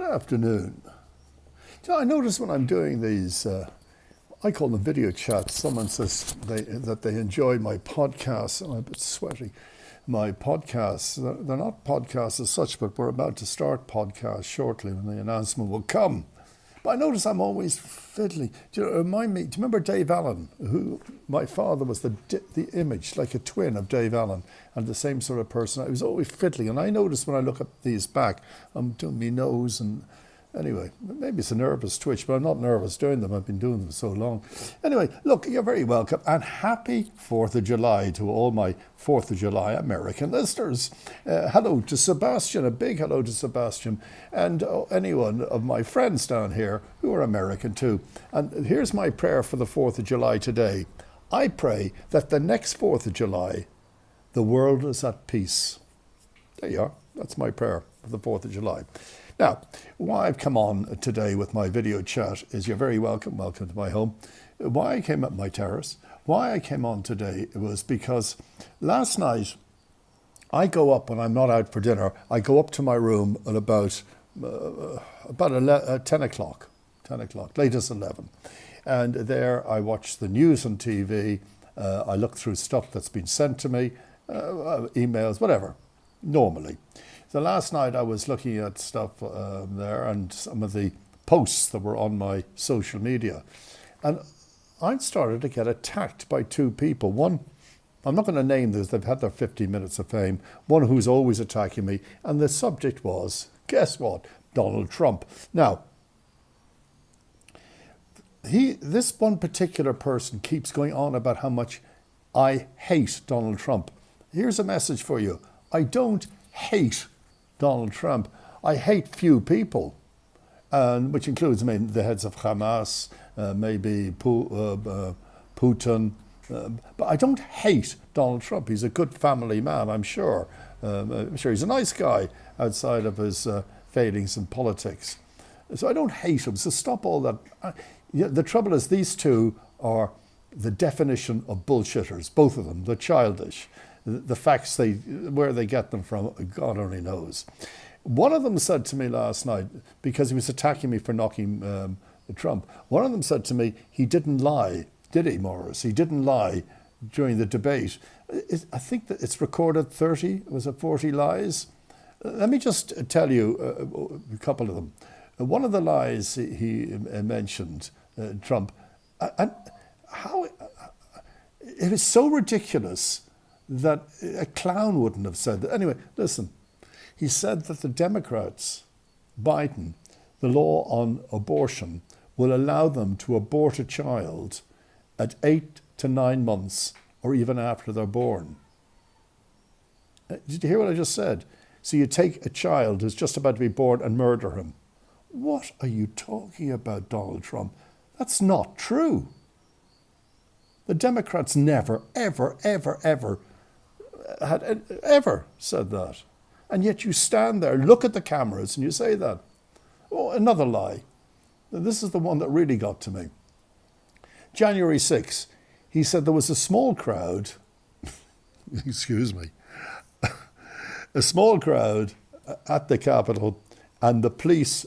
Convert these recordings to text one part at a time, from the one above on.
Afternoon. I notice when I'm doing these, I call them video chats. Someone says that they enjoy my podcasts, and I'm a bit sweaty. My podcasts, they're not podcasts as such, but we're about to start podcasts shortly when the announcement will come. But I notice I'm always fiddly. Do you remember Dave Allen, who my father was the image, like a twin of Dave Allen, and the same sort of person. I was always fiddly, and I notice when I look at these back, I'm doing my nose and anyway, maybe it's a nervous twitch, but I'm not nervous doing them. I've been doing them so long. Anyway, look, you're very welcome, and happy 4th of July to all my 4th of July American listeners. Hello to Sebastian, a big hello to Sebastian, and anyone of my friends down here who are American too. And here's my prayer for the 4th of July today. I pray that the next 4th of July, the world is at peace. There you are. That's my prayer for the 4th of July. Now, why I've come on today with my video chat is you're very welcome. Welcome to my home. Why I came up my terrace, why I came on today was because last night I go up when I'm not out for dinner. I go up to my room at about 10 o'clock, latest 11. And there I watch the news on TV. I look through stuff that's been sent to me, emails, whatever, normally. So last night I was looking at stuff there and some of the posts that were on my social media. And I started to get attacked by two people. One, I'm not going to name this, they've had their 15 minutes of fame. One who's always attacking me. And the subject was, guess what? Donald Trump. Now, this one particular person keeps going on about how much I hate Donald Trump. Here's a message for you. I don't hate Donald Trump. I hate few people, which includes, the heads of Hamas, maybe Putin, but I don't hate Donald Trump. He's a good family man, I'm sure. I'm sure he's a nice guy outside of his failings in politics. So I don't hate him. So stop all that. The trouble is these two are the definition of bullshitters, both of them. They're childish. The facts, where they get them from, God only knows. One of them said to me last night, because he was attacking me for knocking Trump, one of them said to me, he didn't lie, did he, Morris? He didn't lie during the debate. I think that it's recorded 30, was it 40 lies? Let me just tell you a couple of them. One of the lies he mentioned, Trump, and how it is so ridiculous that a clown wouldn't have said that. Anyway, listen, he said that the Democrats, Biden, the law on abortion will allow them to abort a child at 8 to 9 months or even after they're born. Did you hear what I just said? So you take a child who's just about to be born and murder him. What are you talking about, Donald Trump? That's not true. The Democrats never, ever, ever, ever had ever said that. And yet you stand there, look at the cameras, and you say that. Oh, another lie. This is the one that really got to me. January 6th, he said there was a small crowd, excuse me, a small crowd at the Capitol, and the police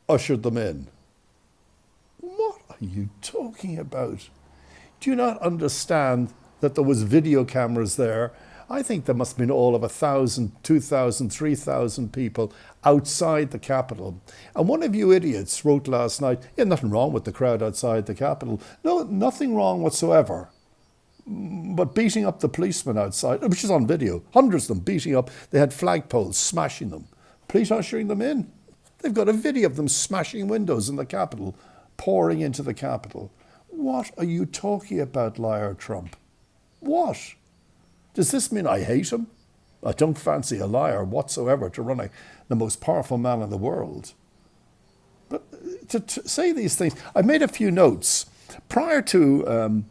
ushered them in. What are you talking about? Do you not understand that there was video cameras there? I think there must have been all of 1,000, 2,000, 3,000 people outside the Capitol. And one of you idiots wrote last night, nothing wrong with the crowd outside the Capitol. No, nothing wrong whatsoever. But beating up the policemen outside, which is on video, hundreds of them beating up, they had flagpoles, smashing them. Police ushering them in. They've got a video of them smashing windows in the Capitol, pouring into the Capitol. What are you talking about, liar Trump? What? Does this mean I hate him? I don't fancy a liar whatsoever to run the most powerful man in the world. But to say these things, I made a few notes. Prior to,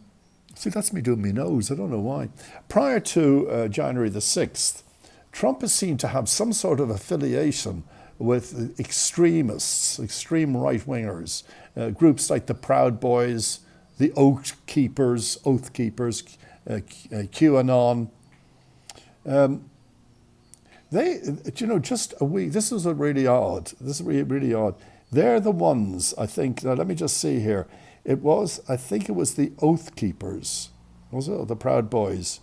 see, that's me doing my nose, I don't know why. Prior to January the 6th, Trump is seen to have some sort of affiliation with extremists, extreme right-wingers, groups like the Proud Boys, the Oath Keepers, QAnon. Just a week. This is really odd. This is really, really odd. They're the ones, I think. Now, let me just see here. I think it was the Oath Keepers, was it? The Proud Boys,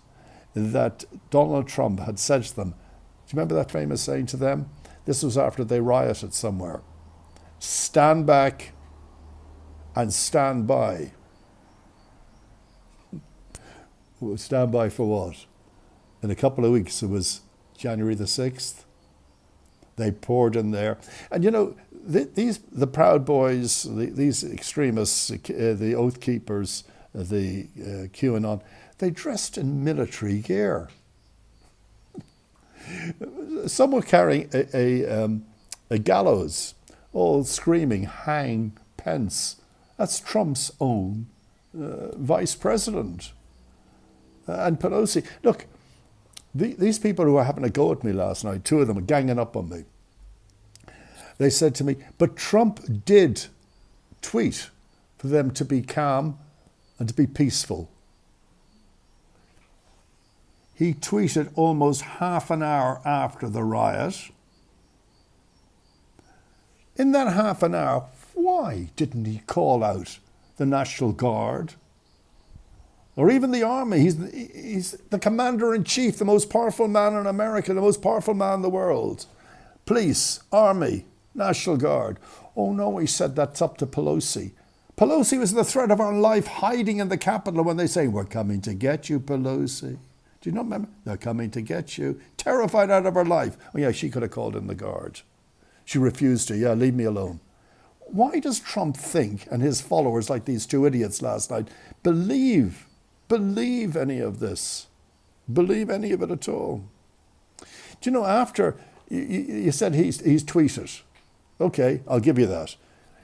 that Donald Trump had said to them. Do you remember that famous saying to them? This was after they rioted somewhere. Stand back and stand by. Stand by for what? In a couple of weeks, it was January the 6th. They poured in there. And the Proud Boys, these extremists, the Oath Keepers, the QAnon, they dressed in military gear. Some were carrying a gallows, all screaming, hang Pence. That's Trump's own vice president. And Pelosi. Look, these people who were having a go at me last night, two of them were ganging up on me. They said to me, but Trump did tweet for them to be calm and to be peaceful. He tweeted almost half an hour after the riot. In that half an hour, why didn't he call out the National Guard? Or even the army? He's the commander-in-chief, the most powerful man in America, the most powerful man in the world. Police, army, National Guard. Oh no, he said that's up to Pelosi. Pelosi was the threat of our life, hiding in the Capitol when they say, we're coming to get you, Pelosi. Do you not remember? They're coming to get you. Terrified out of her life. Oh yeah, she could have called in the Guard. She refused to. Yeah, leave me alone. Why does Trump think, and his followers like these two idiots last night, believe any of this? Believe any of it at all? Do you know, after you said he's tweeted, okay, I'll give you that.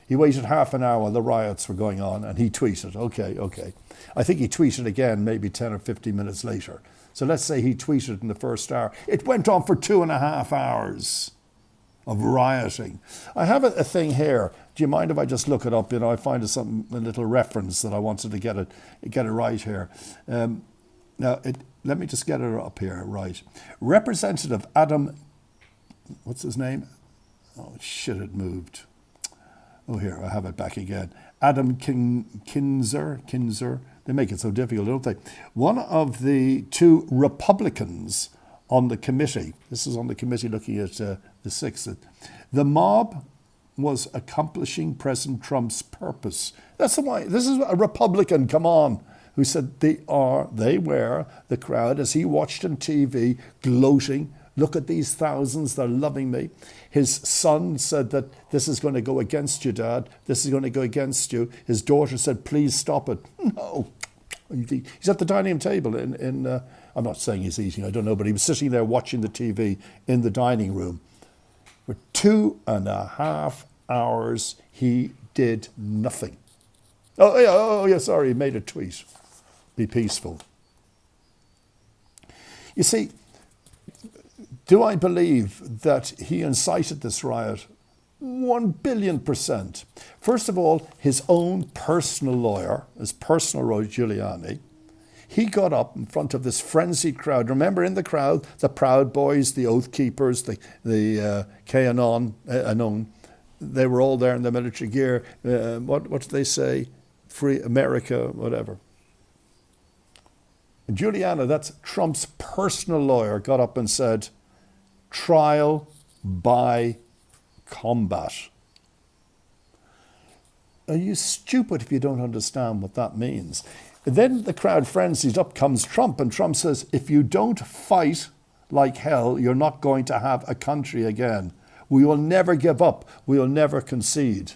He waited half an hour while the riots were going on and he tweeted, okay. I think he tweeted again maybe 10 or 15 minutes later. So let's say he tweeted in the first hour. It went on for 2.5 hours of rioting. I have a thing here. Do you mind if I just look it up? I find a little reference that I wanted to get it right here. Let me just get it up here, right. Representative Adam, what's his name? Oh, shit, it moved. Oh, here, I have it back again. Adam Kinzer. They make it so difficult, don't they? One of the two Republicans on the committee, this is on the committee looking at the 6th, the mob was accomplishing President Trump's purpose. That's why, this is a Republican, come on, who said they were the crowd as he watched on TV gloating. Look at these thousands, they're loving me. His son said that this is going to go against you, Dad. This is going to go against you. His daughter said, please stop it. No. He's at the dining room table in I'm not saying he's eating, I don't know, but he was sitting there watching the TV in the dining room. For 2.5 hours, he did nothing. Oh yeah, sorry, he made a tweet. Be peaceful. You see, do I believe that he incited this riot? 1,000,000,000%. First of all, his own personal lawyer, Giuliani, he got up in front of this frenzied crowd. Remember, in the crowd, the Proud Boys, the Oath Keepers, the QAnon, they were all there in the military gear. What did they say? Free America, whatever. And Giuliani, that's Trump's personal lawyer, got up and said, trial by combat. Are you stupid if you don't understand what that means? Then the crowd frenzies, up comes Trump, and Trump says, if you don't fight like hell, you're not going to have a country again. We will never give up. We will never concede.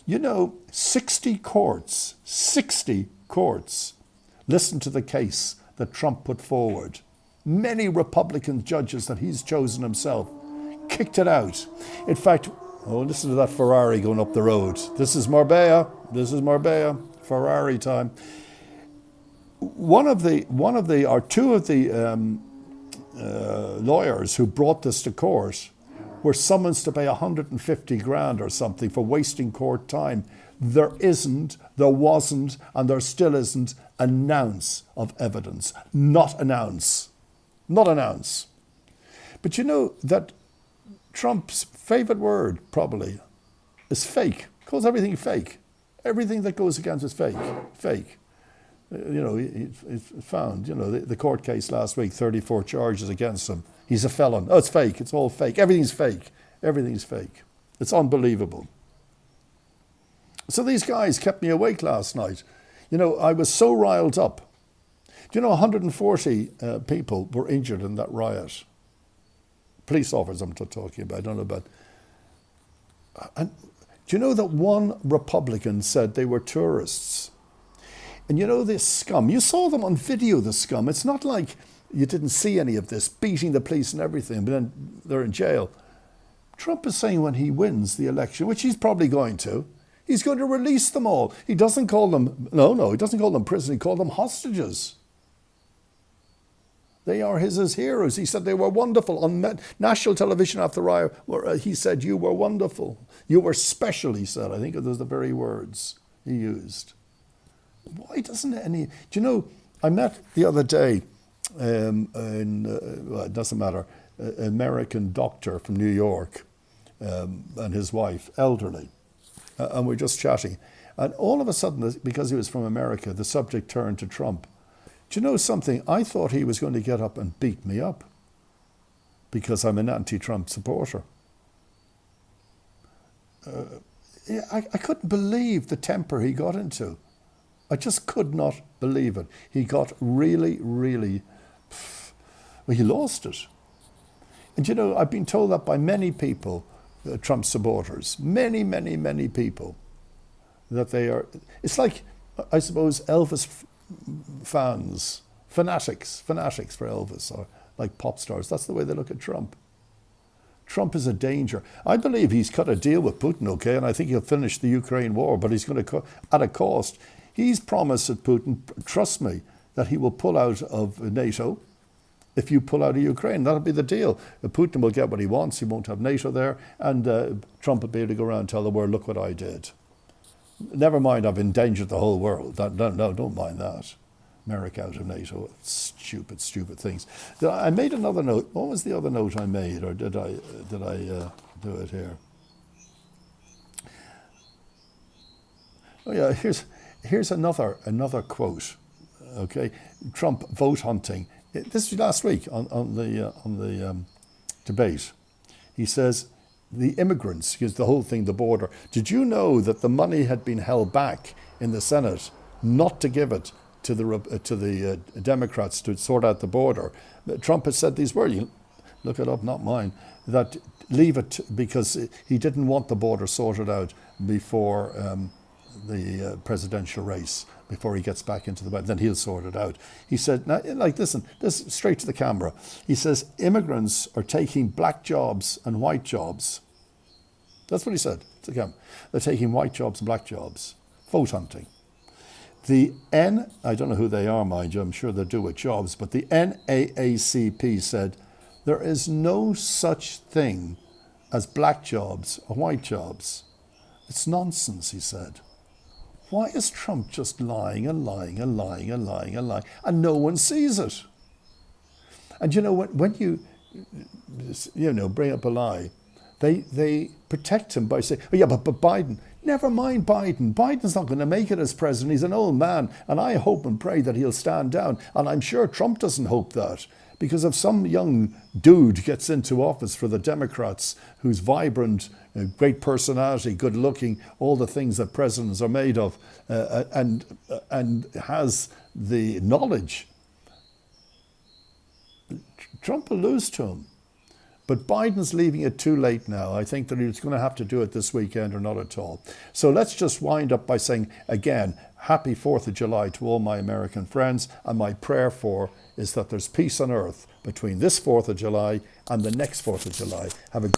60 courts listened to the case that Trump put forward. Many Republican judges that he's chosen himself kicked it out. In fact, listen to that Ferrari going up the road. This is Marbella. Ferrari time. Two of the lawyers who brought this to court were summoned to pay 150 grand or something for wasting court time. There wasn't, and there still isn't an ounce of evidence. Not an ounce. But you know that Trump's favourite word probably is fake. He calls everything fake. Everything that goes against is fake. Fake. He found, the court case last week, 34 charges against him. He's a felon. Oh, it's fake. It's all fake. Everything's fake. Everything's fake. It's unbelievable. So these guys kept me awake last night. I was so riled up. Do you know 140 people were injured in that riot? Police officers I'm talking about. I don't know about. And do you know that one Republican said they were tourists? And this scum, you saw them on video, the scum. It's not like you didn't see any of this, beating the police and everything, but then they're in jail. Trump is saying when he wins the election, which he's probably going to, he's going to release them all. He doesn't call them, he doesn't call them prison, he called them hostages. They are his heroes. He said they were wonderful. On national television after the riot, he said, you were wonderful. You were special, he said. I think those are the very words he used. Why doesn't any... Do you know, I met the other day, it doesn't matter, an American doctor from New York and his wife, elderly, and we're just chatting. And all of a sudden, because he was from America, the subject turned to Trump. Do you know something? I thought he was going to get up and beat me up because I'm an anti-Trump supporter. I couldn't believe the temper he got into. I just could not believe it. He got really, really... he lost it. And I've been told that by many people, Trump supporters, many, many, many people, that they are... It's like, I suppose, Elvis fans, fanatics for Elvis, or like pop stars. That's the way they look at Trump. Trump is a danger. I believe he's cut a deal with Putin, okay, and I think he'll finish the Ukraine war, but he's going to, at a cost. He's promised that Putin, trust me, that he will pull out of NATO if you pull out of Ukraine. That'll be the deal. Putin will get what he wants. He won't have NATO there, and Trump will be able to go around and tell the world, look what I did. Never mind, I've endangered the whole world. No, don't mind that. America out of NATO. Stupid, stupid things. I made another note. What was the other note I made, or did I do it here? Oh yeah, here's another quote. Okay, Trump vote hunting. This was last week on the debate. He says, the immigrants, because the whole thing, the border. Did you know that the money had been held back in the Senate not to give it to the Democrats to sort out the border? Trump has said these words. You look it up, not mine. That leave it because he didn't want the border sorted out before the presidential race. Before he gets back into the... Then he'll sort it out. He said, now, listen, this straight to the camera. He says, immigrants are taking black jobs and white jobs. That's what he said to the camera. They're taking white jobs and black jobs. Vote hunting. I don't know who they are, mind you, I'm sure they do with jobs, but the NAACP said, there is no such thing as black jobs or white jobs. It's nonsense, he said. Why is Trump just lying and lying and lying and lying and lying, and no one sees it? And when you bring up a lie, they protect him by saying, oh yeah, but Biden, never mind Biden. Biden's not going to make it as president. He's an old man, and I hope and pray that he'll stand down. And I'm sure Trump doesn't hope that. Because if some young dude gets into office for the Democrats who's vibrant, great personality, good looking, all the things that presidents are made of, and has the knowledge, Trump will lose to him. But Biden's leaving it too late now. I think that he's going to have to do it this weekend or not at all. So let's just wind up by saying, again, happy 4th of July to all my American friends. And my prayer is that there's peace on earth between this 4th of July and the next 4th of July. Have a great